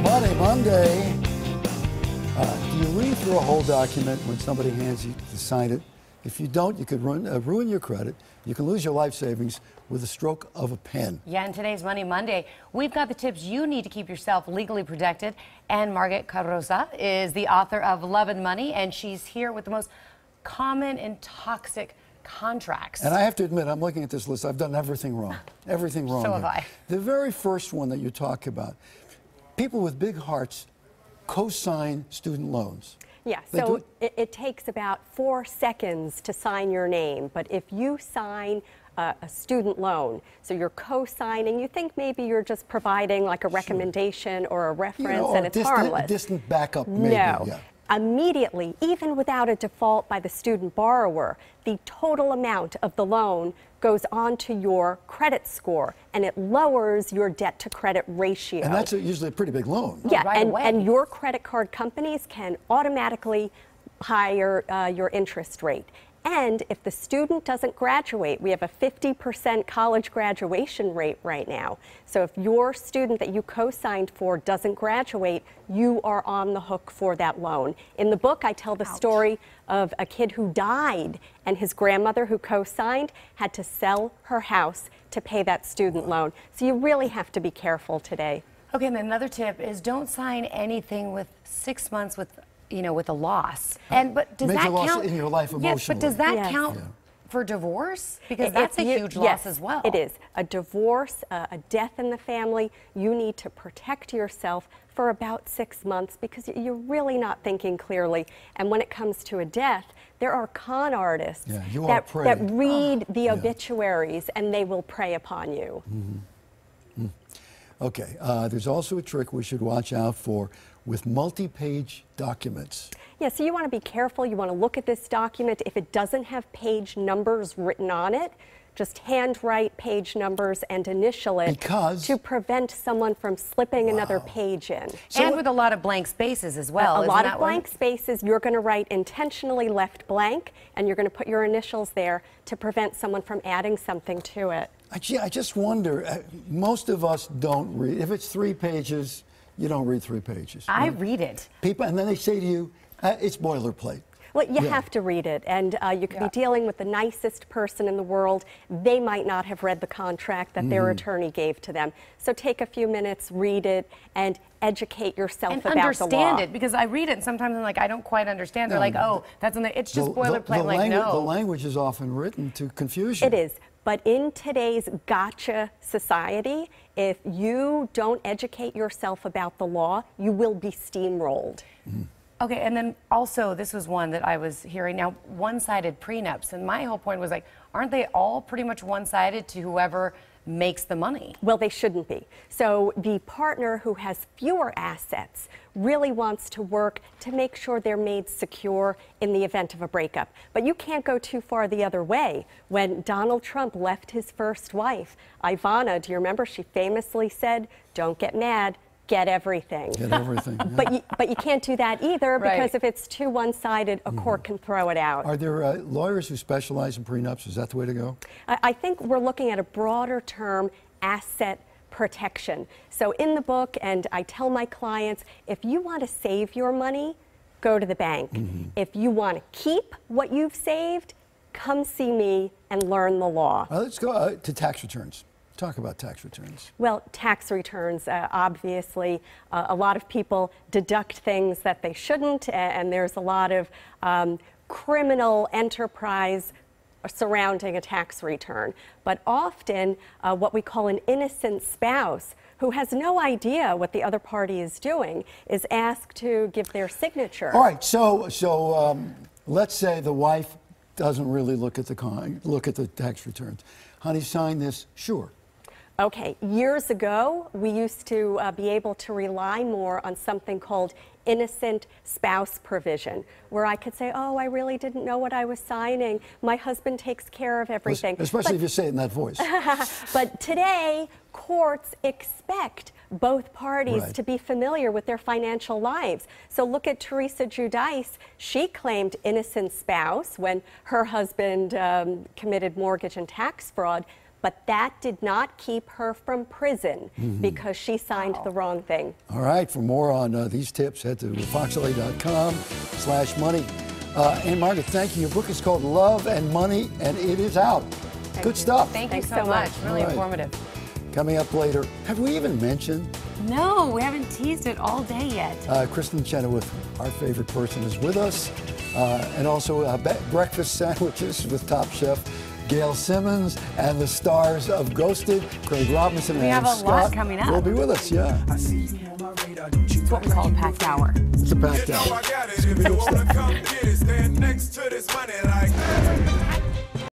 Money Monday. Do you read through a whole document when somebody hands you to sign it? If you don't, you could ruin your credit. You can lose your life savings with a stroke of a pen. Yeah, in today's Money Monday, we've got the tips you need to keep yourself legally protected. And Margaret Carroza is the author of Love and Money, and she's here with the most common and toxic contracts. And I have to admit, I'm looking at this list. I've done everything wrong. Everything wrong. So have I. The very first one that you talk about, people with big hearts co-sign student loans. Yeah, so it takes about 4 seconds to sign your name, but if you sign a student loan, so you're co-signing, you think maybe you're just providing like a recommendation or a reference, and it's harmless. Distant backup, maybe. No. Yeah. Immediately, even without a default by the student borrower, the total amount of the loan goes onto your credit score, and it lowers your debt to credit ratio. And that's usually a pretty big loan. Yeah, right away. and your credit card companies can automatically higher your interest rate. And if the student doesn't graduate, we have a 50% college graduation rate right now. So if your student that you co-signed for doesn't graduate, you are on the hook for that loan. In the book, I tell the story of a kid who died, and his grandmother, who co-signed, had to sell her house to pay that student loan. So you really have to be careful today. Okay, and another tip is don't sign anything with 6 months with a loss. But does Major that loss count in your life emotionally? Yes, but does that Yes. count for divorce? Because that's a huge loss yes, as well. It is. A divorce, a death in the family, you need to protect yourself for about 6 months because you're really not thinking clearly. And when it comes to a death, there are con artists that read the obituaries and they will prey upon you. Mm-hmm. Okay, there's also a trick we should watch out for with multi-page documents. Yeah, so you want to be careful. You want to look at this document. If it doesn't have page numbers written on it, just handwrite page numbers and initial it to prevent someone from slipping another page in. So and with a lot of blank spaces as well. A lot of blank spaces, you're going to write intentionally left blank, and you're going to put your initials there to prevent someone from adding something to it. I just wonder, most of us don't read. If it's 3 pages, you don't read 3 pages. I read it. People, and then they say to you, it's boilerplate. Well, you have to read it, and you could be dealing with the nicest person in the world. They might not have read the contract that their attorney gave to them. So take a few minutes, read it, and educate yourself about the law. And understand it, because I read it and sometimes I'm like, I don't quite understand. They're like, oh, that's in the, it's just boilerplate. Like, no. The language is often written to confuse you. It is. But in today's gotcha society, if you don't educate yourself about the law, you will be steamrolled. Okay, and then also, this was one that I was hearing now, one-sided prenups. And my whole point was like, aren't they all pretty much one-sided to whoever makes the money? Well, they shouldn't be. So the partner who has fewer assets really wants to work to make sure they're made secure in the event of a breakup. But you can't go too far the other way. When Donald Trump left his first wife, Ivana, do you remember, she famously said, don't get mad, get everything. Get everything. Yeah. But you can't do that either, because if it's too one-sided, a court can throw it out. Are there lawyers who specialize in prenups? Is that the way to go? I think we're looking at a broader term, asset protection. So in the book, and I tell my clients, if you want to save your money, go to the bank. If you want to keep what you've saved, come see me and learn the law. Let's go to tax returns. Talk about tax returns. Well, tax returns, obviously, a lot of people deduct things that they shouldn't, and there's a lot of criminal enterprise surrounding a tax return. But often, what we call an innocent spouse, who has no idea what the other party is doing, is asked to give their signature. All right, so let's say the wife doesn't really look at the tax returns. Honey, sign this. Sure. Okay, years ago, we used to be able to rely more on something called innocent spouse provision, where I could say, oh, I really didn't know what I was signing. My husband takes care of everything. Especially if you say it in that voice. But today, courts expect both parties to be familiar with their financial lives. So look at Teresa Giudice. She claimed innocent spouse when her husband committed mortgage and tax fraud. but that did not keep her from prison because she signed the wrong thing. All right, for more on these tips, head to foxla.com/money. And Margaret, thank you. Your book is called Love and Money, and it is out. Good stuff. Thank you Thanks so so much. much. Really All right. informative. Coming up later, have we even mentioned? No, we haven't teased it all day yet. Kristen Chenoweth, our favorite person, is with us. And also breakfast sandwiches with Top Chef Gail Simmons and the stars of Ghosted, Craig Robinson and We have Adam a lot Scott coming up. will be with us, yeah. It's what we call a packed hour. It's a packed You know hour. I got it. If you wanna come get it, stand next to this money like